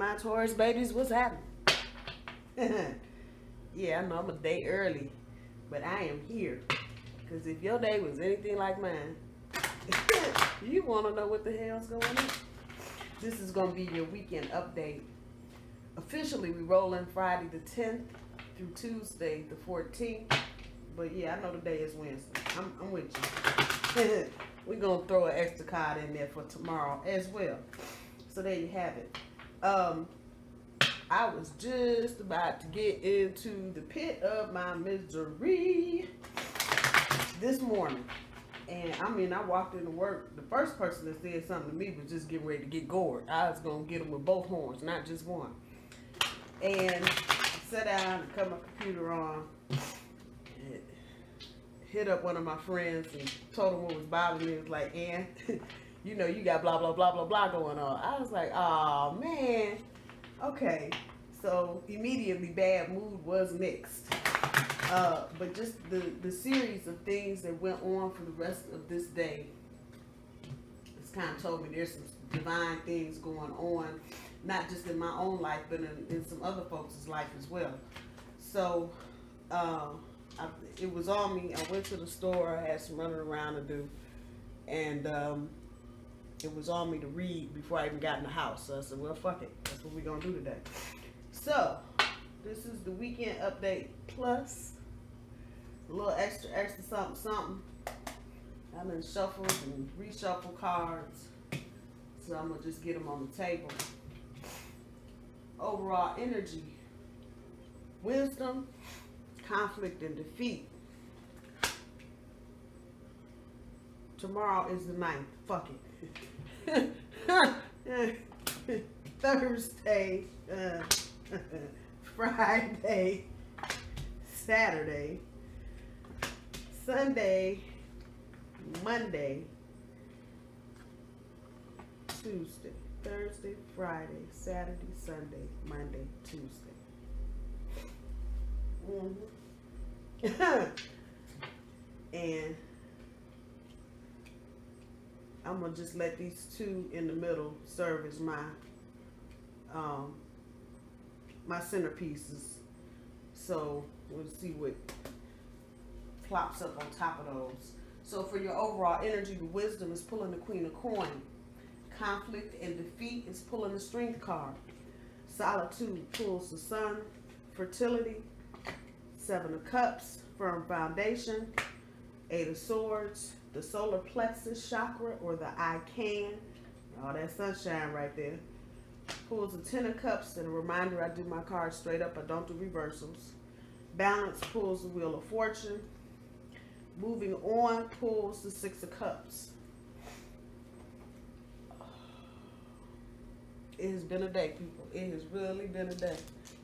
my Taurus babies, what's happening? Yeah, I know I'm a day early, but I am here. Because if your day was anything like mine, you want to know what the hell's going on. This is going to be your weekend update. Officially, we roll in Friday the 10th through Tuesday the 14th. But yeah, I know the day is Wednesday. I'm with you. We're going to throw an extra card in there for tomorrow as well. So there you have it. I was just about to get into the pit of my misery this morning. And I mean, I walked into work. The first person that said something to me was just getting ready to get gored. I was going to get them with both horns, not just one. And I sat down and cut my computer on. And hit up one of my friends and told him what was bothering me. It was like, Ann, you know, you got blah, blah, blah, blah, blah going on. I was like, oh, man. Okay. So immediately bad mood was mixed. But just the series of things that went on for the rest of this day, it's kind of told me there's some divine things going on, not just in my own life, but in some other folks' life as well. So it was on me. I went to the store. I had some running around to do. And it was on me to read before I even got in the house. So I said, well, fuck it. That's what we're going to do today. So this is the weekend update plus a little extra something. I've been shuffled and reshuffled cards. So I'm going to just get them on the table. Overall energy, wisdom, conflict, and defeat. Tomorrow is the 9th. Fuck it. Thursday, Friday, Saturday, Sunday, Monday, Tuesday, Thursday, Friday, Saturday, Sunday, Monday, Tuesday. And I'm gonna just let these two in the middle serve as my my centerpieces. So we'll see what plops up on top of those. So for your overall energy, the wisdom is pulling the Queen of Coin. Conflict and defeat is pulling the Strength card. Solitude pulls the Sun. Fertility, 7 of Cups, firm foundation. 8 of Swords, the solar plexus chakra, or the I can. All that sunshine right there. Pulls the 10 of Cups, and a reminder, I do my cards straight up. I don't do reversals. Balance pulls the Wheel of Fortune. Moving on pulls the 6 of Cups. It has been a day, people. It has really been a day.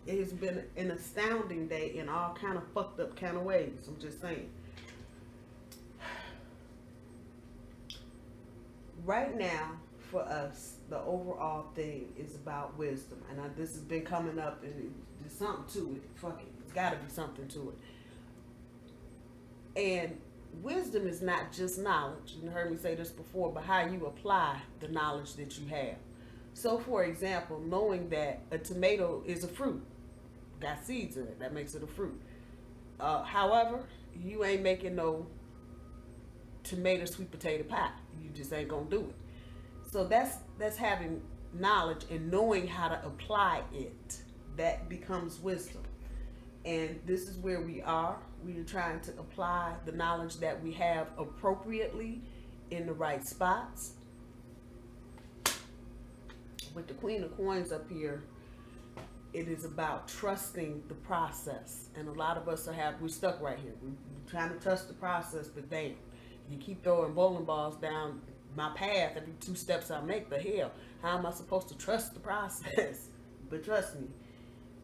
It has been an astounding day in all kind of fucked up kind of ways. I'm just saying. Right now, for us, the overall thing is about wisdom. And this has been coming up, and there's something to it. Fuck it. It's got to be something to it. And wisdom is not just knowledge. You heard me say this before, but how you apply the knowledge that you have. So, for example, knowing that a tomato is a fruit, got seeds in it, that makes it a fruit. However, you ain't making no tomato sweet potato pie. You just ain't gonna do it. So that's having knowledge and knowing how to apply it. That becomes wisdom. And this is where we are. We are trying to apply the knowledge that we have appropriately in the right spots. With the Queen of Coins up here, it is about trusting the process. And a lot of us we're stuck right here. We're trying to trust the process, but damn, you keep throwing bowling balls down my path every 2 steps I make. The hell, how am I supposed to trust the process? But trust me,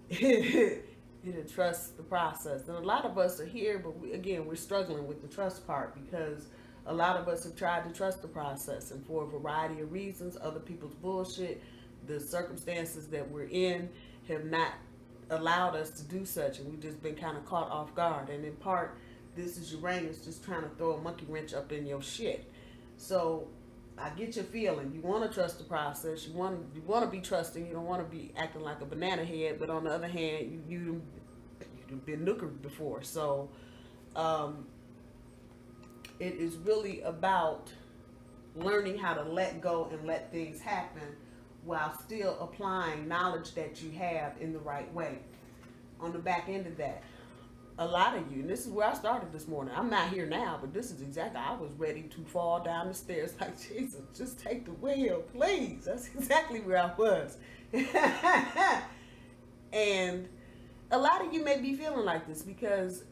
you to trust the process. And a lot of us are here, but we're struggling with the trust part, because a lot of us have tried to trust the process, and for a variety of reasons, other people's bullshit, the circumstances that we're in have not allowed us to do such, and we've just been kind of caught off guard. And in part, this is Uranus just trying to throw a monkey wrench up in your shit. So I get your feeling. You want to trust the process. You want to be trusting. You don't want to be acting like a banana head. But on the other hand, you've been nookered before. So it is really about learning how to let go and let things happen while still applying knowledge that you have in the right way. On the back end of that, a lot of you, and this is where I started this morning. I'm not here now, but this is exactly, I was ready to fall down the stairs like, Jesus, just take the wheel, please. That's exactly where I was. And a lot of you may be feeling like this because,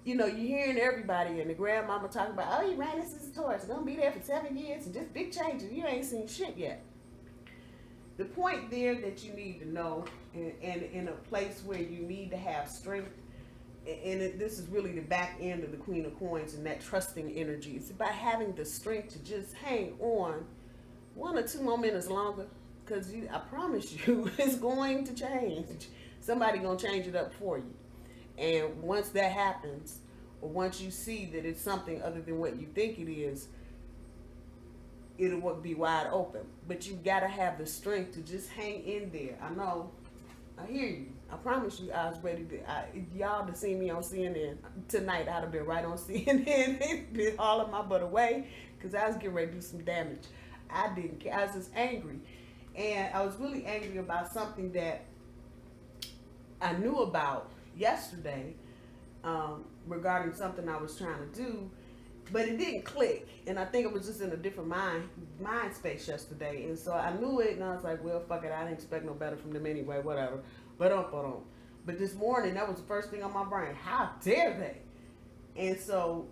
you know, you're hearing everybody and the grandmama talking about, oh, Uranus is a Taurus, it's gonna be there for 7 years and just big changes. You ain't seen shit yet. The point there that you need to know, and in a place where you need to have strength, and this is really the back end of the Queen of Coins and that trusting energy. It's about having the strength to just hang on 1 or 2 more minutes longer, because I promise you, it's going to change. Somebody gonna change it up for you. And once that happens, or once you see that it's something other than what you think it is, it'll be wide open. But you gotta have the strength to just hang in there. I know, I hear you. I promise you, I was ready to. Y'all to see me on CNN tonight. I'd have been right on CNN, been hauling my butt away, because I was getting ready to do some damage. I didn't care. I was just angry, and I was really angry about something that I knew about yesterday, regarding something I was trying to do, but it didn't click, and I think it was just in a different mind space yesterday, and so I knew it, and I was like, well, fuck it, I didn't expect no better from them anyway, whatever. But this morning, that was the first thing on my brain. How dare they? And so,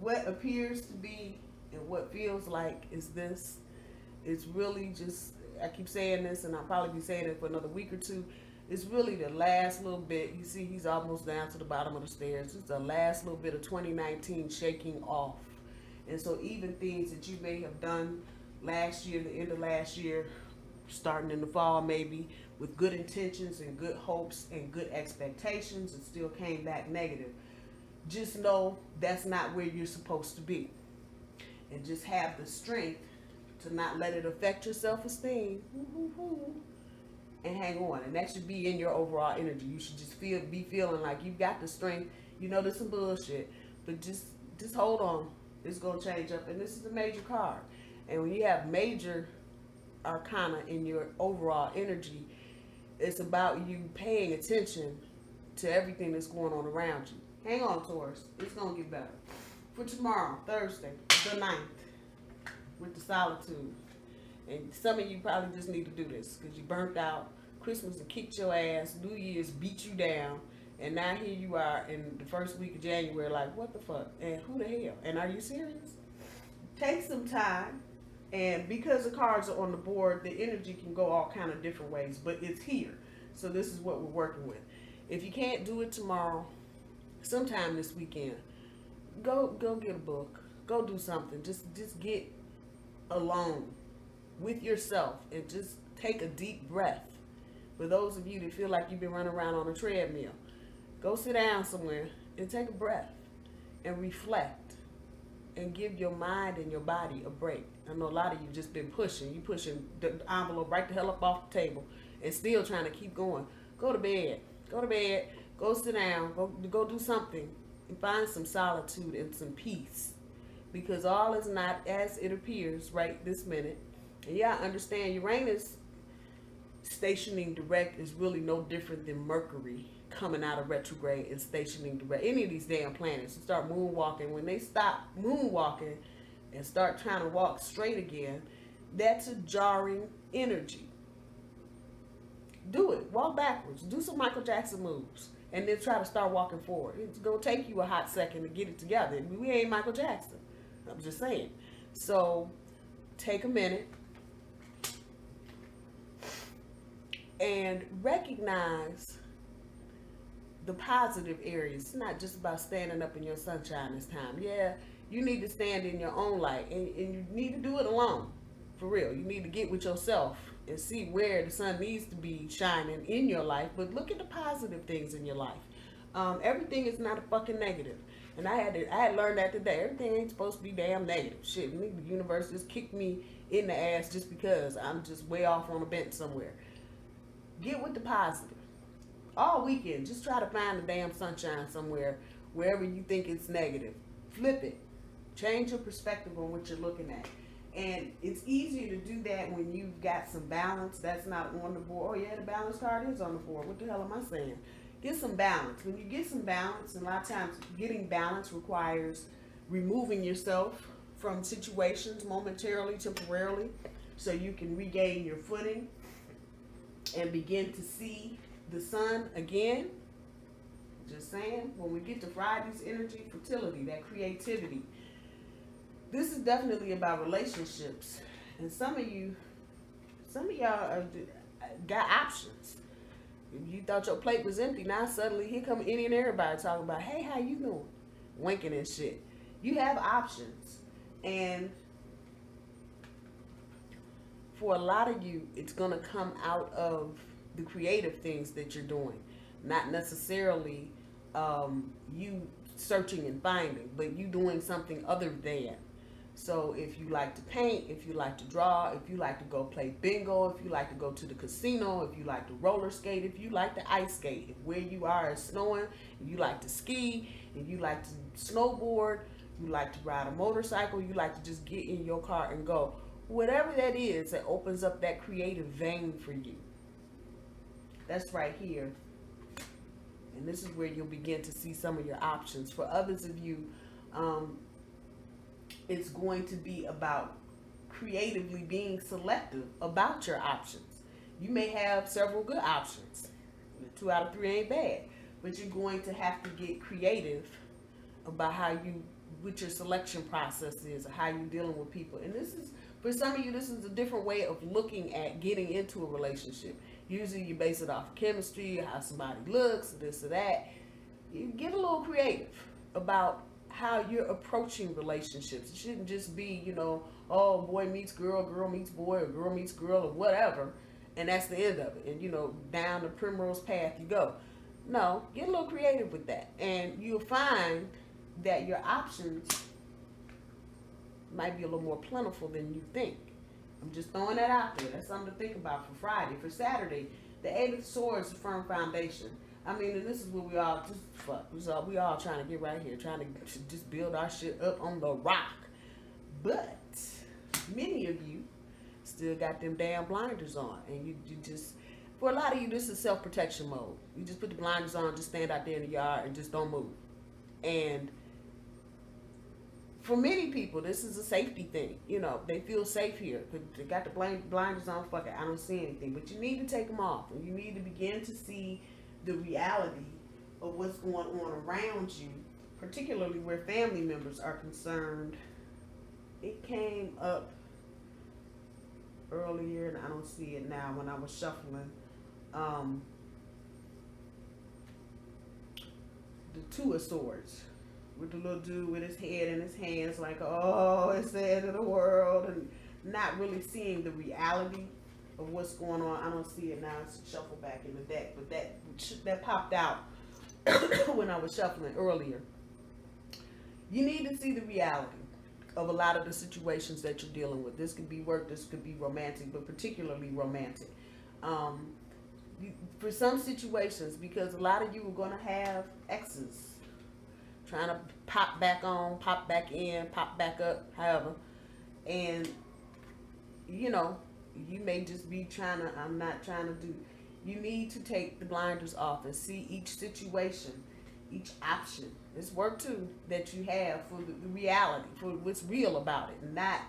what appears to be and what feels like is this. It's really just, I keep saying this, and I'll probably be saying it for another week or two. It's really the last little bit. You see, he's almost down to the bottom of the stairs. It's the last little bit of 2019 shaking off. And so even things that you may have done last year, the end of last year, starting in the fall maybe, with good intentions and good hopes and good expectations, it still came back negative. Just know that's not where you're supposed to be. And just have the strength to not let it affect your self-esteem. And hang on. And that should be in your overall energy. You should just be feeling like you've got the strength. You know there's some bullshit, but just hold on. It's gonna change up. And this is a major card. And when you have major arcana in your overall energy, it's about you paying attention to everything that's going on around you. Hang on, Taurus. It's gonna get better. For tomorrow, Thursday, the 9th, with the solitude. And some of you probably just need to do this because you burnt out. Christmas and kicked your ass. New Year's beat you down. And now here you are in the first week of January like, what the fuck? And who the hell? And are you serious? Take some time. And because the cards are on the board, the energy can go all kind of different ways. But it's here. So this is what we're working with. If you can't do it tomorrow, sometime this weekend, go get a book. Go do something. Just get alone with yourself and just take a deep breath. For those of you that feel like you've been running around on a treadmill, go sit down somewhere and take a breath and reflect and give your mind and your body a break. I know a lot of you just been pushing. You pushing the envelope right the hell up off the table and still trying to keep going. Go to bed. Go to bed. Go sit down. Go do something and find some solitude and some peace. Because all is not as it appears right this minute. And yeah, I understand Uranus stationing direct is really no different than Mercury coming out of retrograde and stationing direct. Any of these damn planets start moonwalking. When they stop moonwalking and start trying to walk straight again, that's a jarring energy. Do it. Walk backwards. Do some Michael Jackson moves. And then try to start walking forward. It's going to take you a hot second to get it together. We ain't Michael Jackson. I'm just saying. So take a minute and recognize the positive areas. It's not just about standing up in your sunshine this time. Yeah, you need to stand in your own light, and you need to do it alone. For real. You need to get with yourself and see where the sun needs to be shining in your life. But look at the positive things in your life. Everything is not a fucking negative. And I had learned that today. Everything ain't supposed to be damn negative. Shit, the universe just kicked me in the ass just because I'm just way off on a bench somewhere. Get with the positive. All weekend, just try to find the damn sunshine somewhere, wherever you think it's negative. Flip it. Change your perspective on what you're looking at. And it's easier to do that when you've got some balance that's not on the board. Oh yeah, the balance card is on the board. What the hell am I saying? Get some balance. When you get some balance, and a lot of times getting balance requires removing yourself from situations momentarily, temporarily, so you can regain your footing and begin to see the sun again. Just saying, when we get to Friday's energy, fertility, that creativity, this is definitely about relationships. And some of y'all got options. If you thought your plate was empty, now suddenly here come any and everybody talking about, hey, how you doing? Winking and shit. You have options. And for a lot of you, it's going to come out of the creative things that you're doing. Not necessarily you searching and finding, but you doing something other than. So if you like to paint, if you like to draw, if you like to go play bingo, if you like to go to the casino, if you like to roller skate, if you like to ice skate, if where you are is snowing, if you like to ski, if you like to snowboard, you like to ride a motorcycle, you like to just get in your car and go. Whatever that is that opens up that creative vein for you. That's right here. And this is where you'll begin to see some of your options. For others of you, it's going to be about creatively being selective about your options. You may have several good options. 2 out of 3 ain't bad. But you're going to have to get creative about what your selection process is, or how you're dealing with people. And this is, for some of you, this is a different way of looking at getting into a relationship. Usually you base it off chemistry, how somebody looks, this or that. You get a little creative about how you're approaching relationships. It shouldn't just be, oh, boy meets girl, girl meets boy, or girl meets girl, or whatever, and that's the end of it. And, down the primrose path you go. No, get a little creative with that. And you'll find that your options might be a little more plentiful than you think. I'm just throwing that out there. That's something to think about for Friday. For Saturday, the 8 of Swords is a firm foundation. And this is what we all trying to get right here, trying to just build our shit up on the rock. But many of you still got them damn blinders on, and you just, for a lot of you, this is self-protection mode. You just put the blinders on, just stand out there in the yard and just don't move. And for many people, this is a safety thing. They feel safe here. They got the blinders on, fuck it, I don't see anything. But you need to take them off, and you need to begin to see the reality of what's going on around you, particularly where family members are concerned. It came up earlier, and I don't see it now when I was shuffling. The 2 of Swords, with the little dude with his head in his hands, like, oh, it's the end of the world, and not really seeing the reality of what's going on. I don't see it now. It's shuffled back in the deck, but that popped out when I was shuffling earlier. You need to see the reality of a lot of the situations that you're dealing with. This could be work, this could be romantic, but particularly romantic. For some situations, because a lot of you are going to have exes trying to pop back on, pop back in, pop back up, however. And, you may just be you need to take the blinders off and see each situation, each option. It's work too that you have for the reality, for what's real about it, not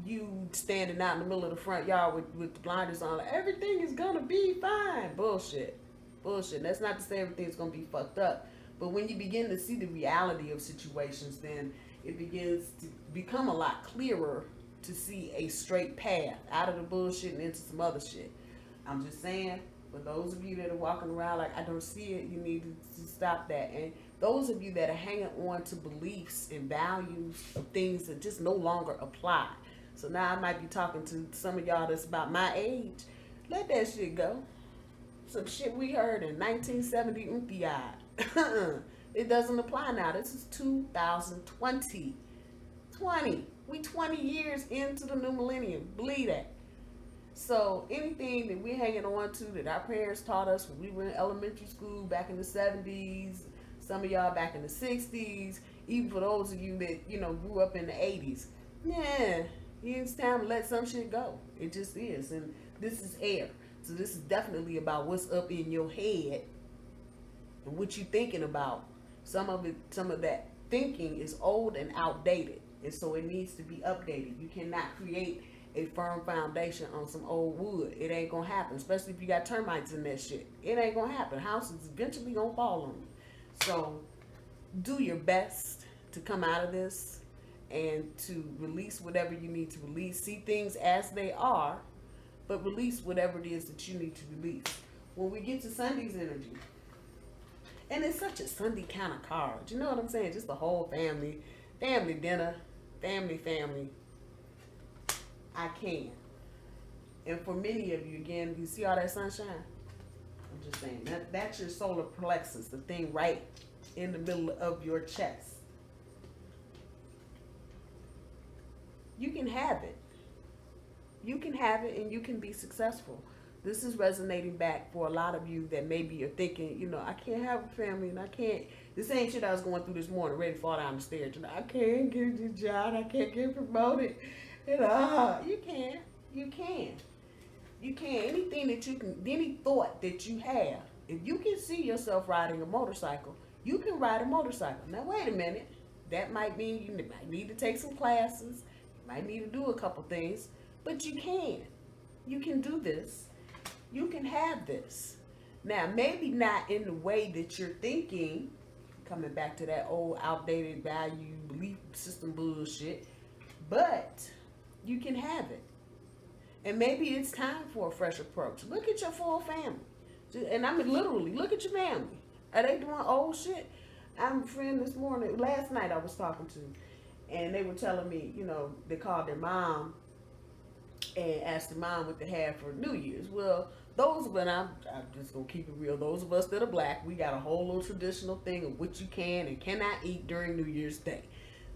you standing out in the middle of the front yard with the blinders on, like, everything is gonna be fine. Bullshit. That's not to say everything's gonna be fucked up, but when you begin to see the reality of situations, then it begins to become a lot clearer to see a straight path out of the bullshit and into some other shit. I'm just saying, for those of you that are walking around like, I don't see it, you need to stop that. And those of you that are hanging on to beliefs and values of things that just no longer apply. So now I might be talking to some of y'all that's about my age. Let that shit go. Some shit we heard in 1970. It doesn't apply now. This is 2020. 20. We 20 years into the new millennium. Believe that. So anything that we're hanging on to that our parents taught us when we were in elementary school back in the 70s, some of y'all back in the 60s, even for those of you that, grew up in the 80s, yeah, it's time to let some shit go. It just is. And this is air. So this is definitely about what's up in your head and what you thinking about. Some of that thinking is old and outdated. And so it needs to be updated. You cannot create a firm foundation on some old wood. It ain't gonna happen, especially if you got termites in that shit. It ain't gonna happen. House is eventually gonna fall on you. So do your best to come out of this and to release whatever you need to release. See things as they are, but release whatever it is that you need to release. When we get to Sunday's energy, and it's such a Sunday kind of card, you know what I'm saying? Just the whole family dinner, family. I can. And for many of you, again, you see all that sunshine? I'm just saying, that's your solar plexus, the thing right in the middle of your chest. You can have it. You can have it and you can be successful. This is resonating back for a lot of you that maybe you're thinking, I can't have a family and I can't. This ain't shit I was going through this morning, ready to fall down the stairs. I can't get a job. I can't get promoted. You can. Anything that you can, any thought that you have, if you can see yourself riding a motorcycle, you can ride a motorcycle. Now, wait a minute. That might mean you might need to take some classes. You might need to do a couple things, but you can. You can do this. You can have this. Now, maybe not in the way that you're thinking, coming back to that old outdated value belief system bullshit, but you can have it. And maybe it's time for a fresh approach. Look at your full family. And I mean literally, look at your family. Are they doing old shit? I have a friend last night I was talking to, and they were telling me, they called their mom and asked the mom what they had for New Year's. Well, I'm just going to keep it real. Those of us that are black, we got a whole little traditional thing of what you can and cannot eat during New Year's Day.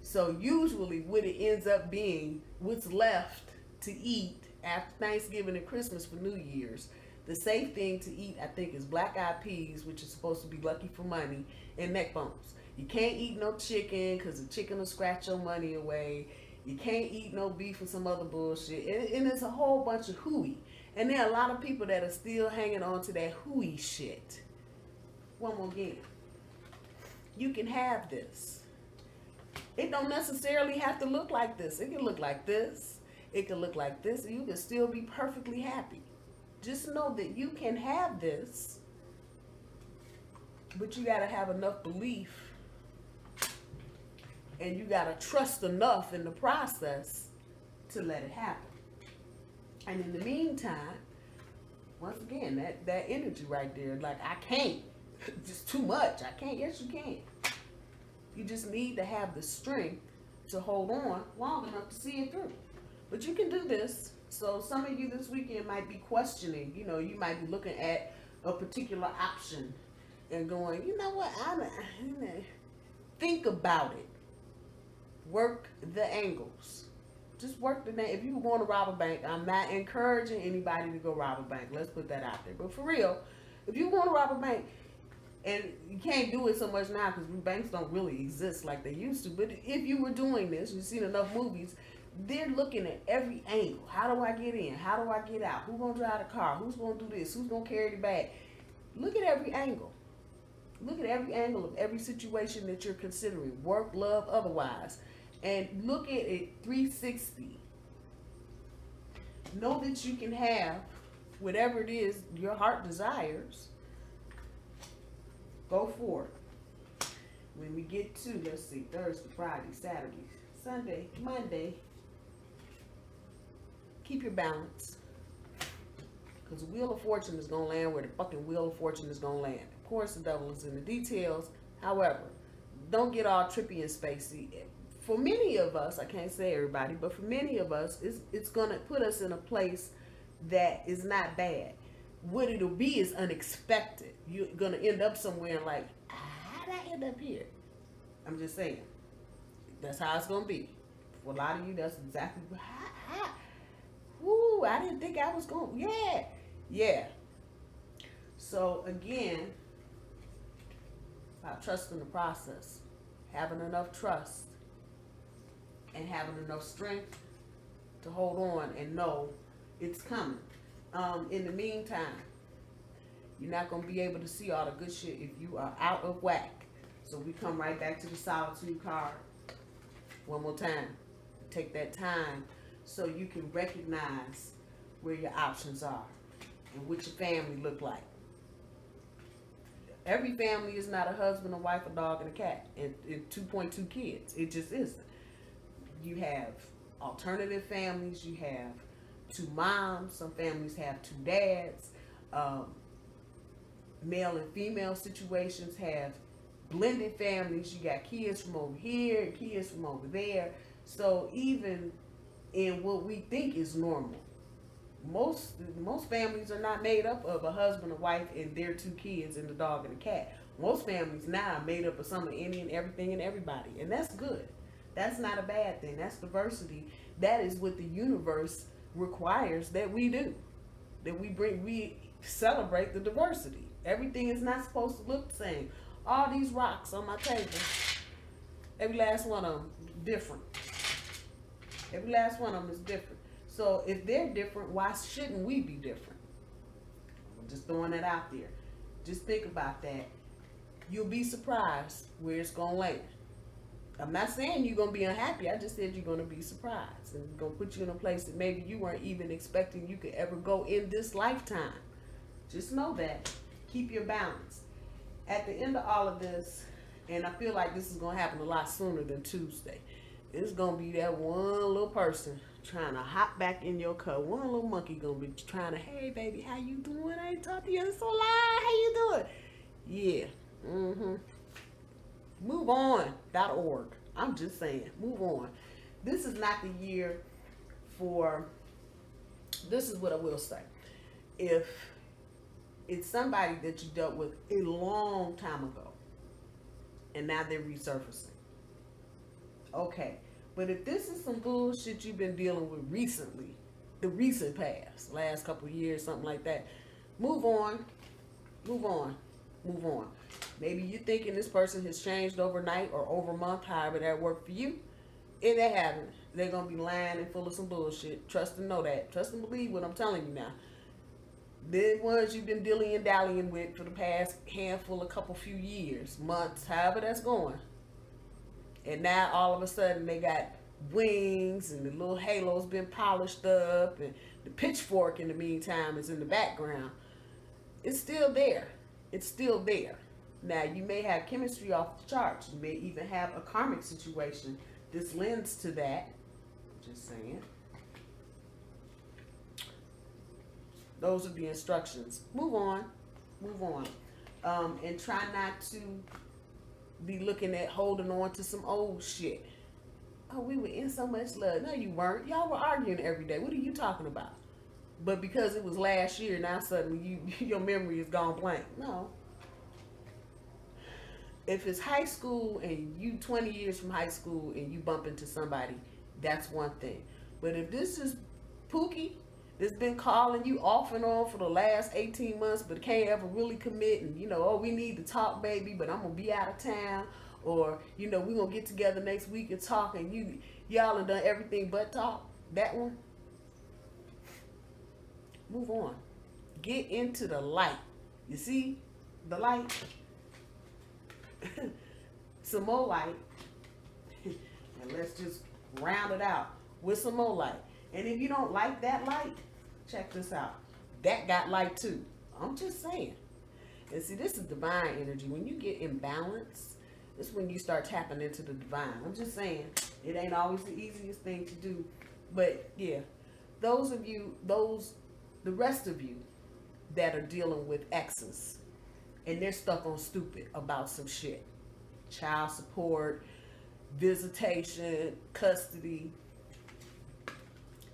So usually what it ends up being, what's left to eat after Thanksgiving and Christmas for New Year's, the safe thing to eat, I think, is black-eyed peas, which is supposed to be lucky for money, and neck bones. You can't eat no chicken because the chicken will scratch your money away. You can't eat no beef or some other bullshit. And it's a whole bunch of hooey. And there are a lot of people that are still hanging on to that hooey shit. One more again. You can have this. It don't necessarily have to look like this. It can look like this. It can look like this. And you can still be perfectly happy. Just know that you can have this. But you got to have enough belief. And you got to trust enough in the process to let it happen. And in the meantime, once again, that energy right there, like, I can't. Just too much. I can't. Yes, you can. You just need to have the strength to hold on long enough to see it through. But you can do this. So some of you this weekend might be questioning. You might be looking at a particular option and going, you know what? Think about it. Work the angles. Just work the name. If you were going to rob a bank, I'm not encouraging anybody to go rob a bank. Let's put that out there. But for real, if you want to rob a bank, and you can't do it so much now because banks don't really exist like they used to. But if you were doing this, you've seen enough movies, they're looking at every angle. How do I get in? How do I get out? Who's going to drive the car? Who's going to do this? Who's going to carry the bag? Look at every angle. Look at every angle of every situation that you're considering. Work, love, otherwise. And look at it 360. Know that you can have whatever it is your heart desires. Go for it. When we get to, let's see, Thursday, Friday, Saturday, Sunday, Monday, keep your balance. Because the Wheel of Fortune is going to land where the fucking Wheel of Fortune is going to land. Of course, the devil is in the details. However, don't get all trippy and spacey. For many of us, I can't say everybody, but for many of us, it's going to put us in a place that is not bad. What it'll be is unexpected. You're going to end up somewhere like, I did I end up here? I'm just saying. That's how it's going to be. For a lot of you, that's exactly how. Woo, I didn't think I was going. Yeah. Yeah. So, again, about trusting the process. Having enough trust. And having enough strength to hold on and know it's coming. In the meantime, you're not going to be able to see all the good shit if you are out of whack. So we come right back to the solitude card. One more time. Take that time so you can recognize where your options are and what your family look like. Every family is not a husband, a wife, a dog, and a cat, and 2.2 kids. It just isn't. You have alternative families. You have 2 moms. Some families have 2 dads. Male and female situations have blended families. You got kids from over here and kids from over there. So even in what we think is normal, most families are not made up of a husband, a wife, and their 2 kids and the dog and the cat. Most families now are made up of some of any and everything and everybody, and that's good. That's not a bad thing. That's diversity. That is what the universe requires that we do. That we celebrate the diversity. Everything is not supposed to look the same. All these rocks on my table, every last one of them different. Every last one of them is different. So if they're different, why shouldn't we be different? I'm just throwing that out there. Just think about that. You'll be surprised where it's going to land. I'm not saying you're going to be unhappy. I just said you're going to be surprised. And going to put you in a place that maybe you weren't even expecting you could ever go in this lifetime. Just know that. Keep your balance. At the end of all of this, and I feel like this is going to happen a lot sooner than Tuesday, it's going to be that one little person trying to hop back in your car. One little monkey going to be trying to, hey, baby, how you doing? I ain't talked to you in so long. How you doing? Yeah. Move on.org. I'm just saying, move on. This is not the year for, this is what I will say. If it's somebody that you dealt with a long time ago, and now they're resurfacing. Okay, but if this is some bullshit you've been dealing with recently, the recent past, last couple of years, something like that, move on. Maybe you're thinking this person has changed overnight or over a month, however that worked for you. If they haven't, they're going to be lying and full of some bullshit. Trust and know that. Trust and believe what I'm telling you now. The ones you've been dilly and dallying with for the past handful, a couple few years, months, however that's going. And now all of a sudden they got wings and the little halo's been polished up and the pitchfork in the meantime is in the background. It's still there. It's still there. Now you may have chemistry off the charts. You may even have a karmic situation. This lends to that. Just saying. Those are the instructions. Move on. And try not to be looking at holding on to some old shit. Oh, we were in so much love. No, you weren't. Y'all were arguing every day. What are you talking about? But because it was last year, now suddenly your memory is gone blank. No. If it's high school and you 20 years from high school and you bump into somebody, that's one thing. But if this is Pookie that's been calling you off and on for the last 18 months but can't ever really commit and, oh, we need to talk, baby, but I'm going to be out of town, or, we're going to get together next week and talk, and y'all have done everything but talk, that one, move on. Get into the light. You see the light? Some more light. And let's just round it out with some more light. And if you don't like that light, check this out. That got light too. I'm just saying. And see, this is divine energy. When you get in balance, it's when you start tapping into the divine. I'm just saying, it ain't always the easiest thing to do. But yeah, the rest of you that are dealing with exes and they're stuck on stupid about some shit. Child support, visitation, custody.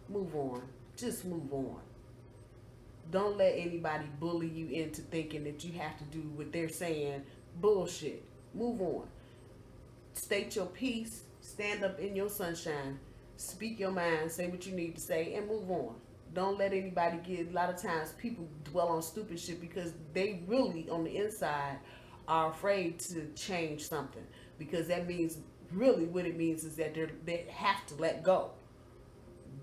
Move on. Just move on. Don't let anybody bully you into thinking that you have to do what they're saying. Bullshit. Move on. State your piece. Stand up in your sunshine. Speak your mind. Say what you need to say and move on. Don't let anybody get, a lot of times people dwell on stupid shit because they really on the inside are afraid to change something, because that means, really what it means is that they have to let go.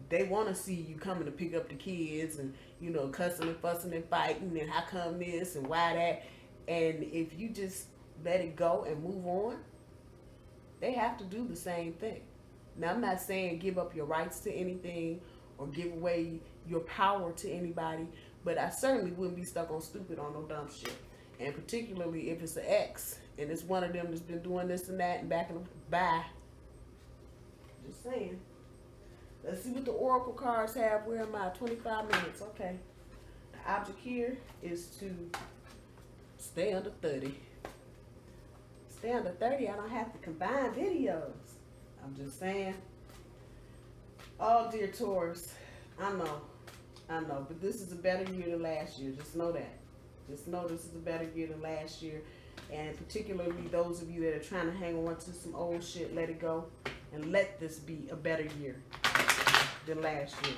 They want to see you coming to pick up the kids and, you know, cussing and fussing and fighting and how come this and why that. And if you just let it go and move on, they have to do the same thing. Now, I'm not saying give up your rights to anything or give away your power to anybody, but I certainly wouldn't be stuck on stupid or no dumb shit. And particularly if it's an ex and it's one of them that's been doing this and that and back in the bye. Just saying. Let's see what the oracle cards have. Where am I? 25 minutes. Okay. The object here is to stay under 30. Stay under 30, I don't have to combine videos. I'm just saying. Oh, dear Taurus. I know, but this is a better year than last year. Just know that. Just know this is a better year than last year. And particularly those of you that are trying to hang on to some old shit, let it go. And let this be a better year than last year.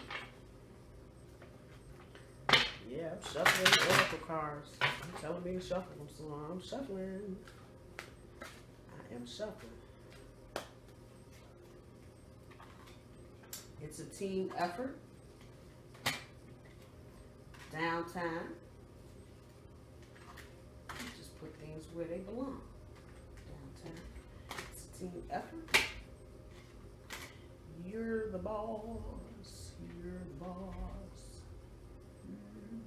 Yeah, I'm shuffling the oracle cards. I'm telling me to shuffle them, so I'm shuffling. I am shuffling. It's a team effort. Downtime. Just put things where they belong. Downtime. It's a team effort. You're the boss. You're the boss. Mm-hmm.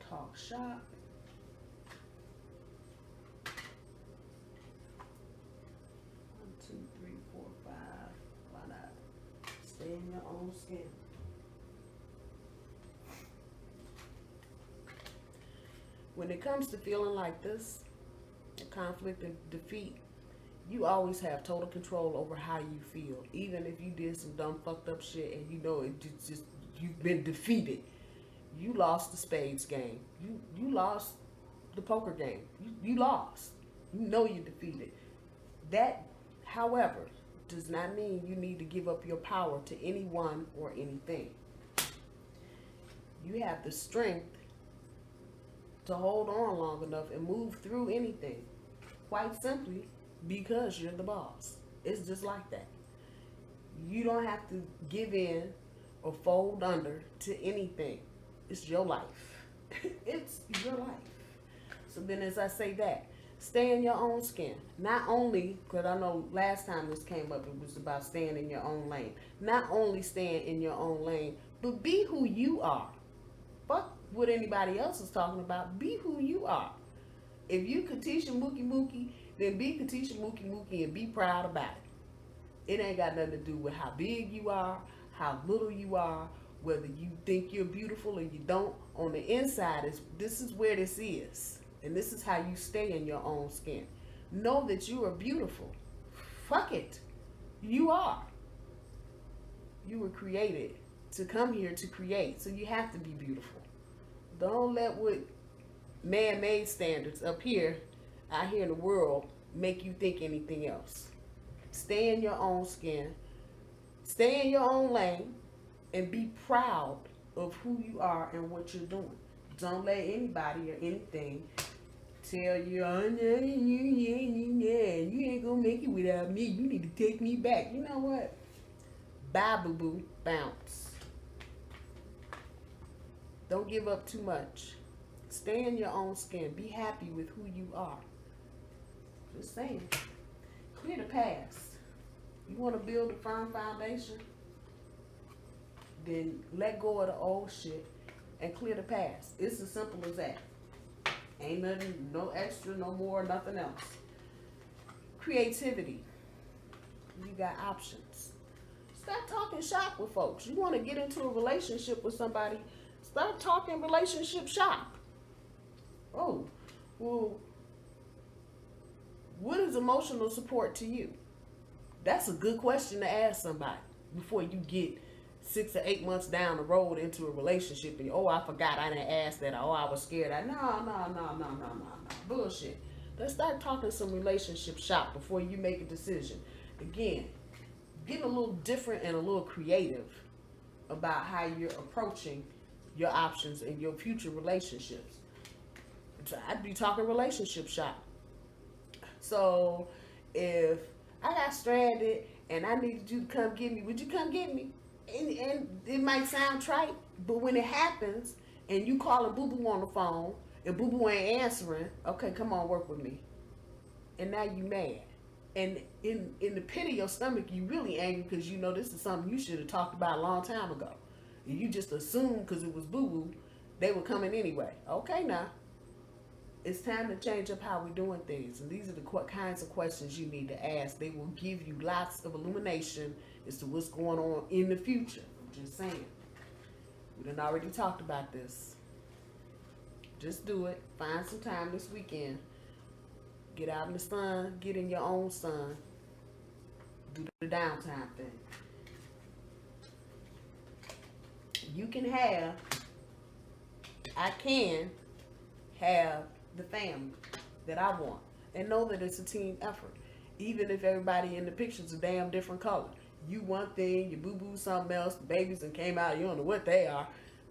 Talk shop. Why not? Stay in your own skin. When it comes to feeling like this, conflict and defeat, you always have total control over how you feel. Even if you did some dumb fucked up shit and you know it just you've been defeated. You lost the spades game. You lost the poker game. You lost. You know you're defeated. That, however, does not mean you need to give up your power to anyone or anything. You have the strength to hold on long enough and move through anything. Quite simply, because you're the boss. It's just like that. You don't have to give in or fold under to anything. It's your life. It's your life. So then as I say that, stay in your own skin. Not only, because I know last time this came up, it was about staying in your own lane. Not only staying in your own lane, but be who you are. Fuck what anybody else is talking about. Be who you are. If you Katisha Mookie Mookie, then be Katisha Mookie Mookie and be proud about it. It ain't got nothing to do with how big you are, how little you are, whether you think you're beautiful or you don't. On the inside, this is where this is. And this is how you stay in your own skin. Know that you are beautiful. Fuck it. You are. You were created to come here to create. So you have to be beautiful. Don't let what man-made standards up here, out here in the world, make you think anything else. Stay in your own skin. Stay in your own lane. And be proud of who you are and what you're doing. Don't let anybody or anything tell you, oh, no, you ain't gonna make it without me. You need to take me back. You know what? Bye, boo-boo. Bounce. Don't give up too much. Stay in your own skin. Be happy with who you are. Just saying. Clear the past. You want to build a firm foundation? Then let go of the old shit and clear the past. It's as simple as that. Ain't nothing, no extra, no more, nothing else. Creativity. You got options. Stop talking shop with folks. You want to get into a relationship with somebody, start talking relationship shop. Oh, well, what is emotional support to you? That's a good question to ask somebody before you get 6 or 8 months down the road into a relationship and, oh, I forgot I didn't ask that, or oh, I was scared. No. Bullshit. Let's start talking some relationship shop before you make a decision. Again, getting a little different and a little creative about how you're approaching your options in your future relationships. So I'd be talking relationship shop. So if I got stranded and I needed you to come get me, would you come get me? And it might sound trite, but when it happens and you calling Boo Boo on the phone and Boo Boo ain't answering, okay, come on, work with me. And now you mad. And in the pit of your stomach, you really angry because you know this is something you should have talked about a long time ago. And you just assumed because it was Boo Boo, they were coming anyway. Okay, now. It's time to change up how we're doing things. And these are the kinds of questions you need to ask. They will give you lots of illumination as to what's going on in the future. I'm just saying. We done already talked about this. Just do it. Find some time this weekend. Get out in the sun. Get in your own sun. Do the downtime thing. You can have, I can have the family that I want, and know that it's a team effort. Even if everybody in the picture's a damn different color. You one thing, your boo-boo something else, the babies and came out, you don't know what they are,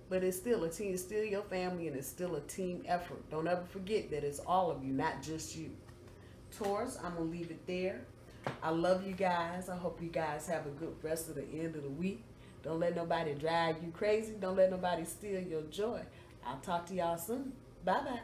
but it's still a team, it's still your family, and it's still a team effort. Don't ever forget that it's all of you, not just you. Taurus, I'm gonna leave it there. I love you guys. I hope you guys have a good rest of the end of the week. Don't let nobody drive you crazy. Don't let nobody steal your joy. I'll talk to y'all soon. Bye-bye.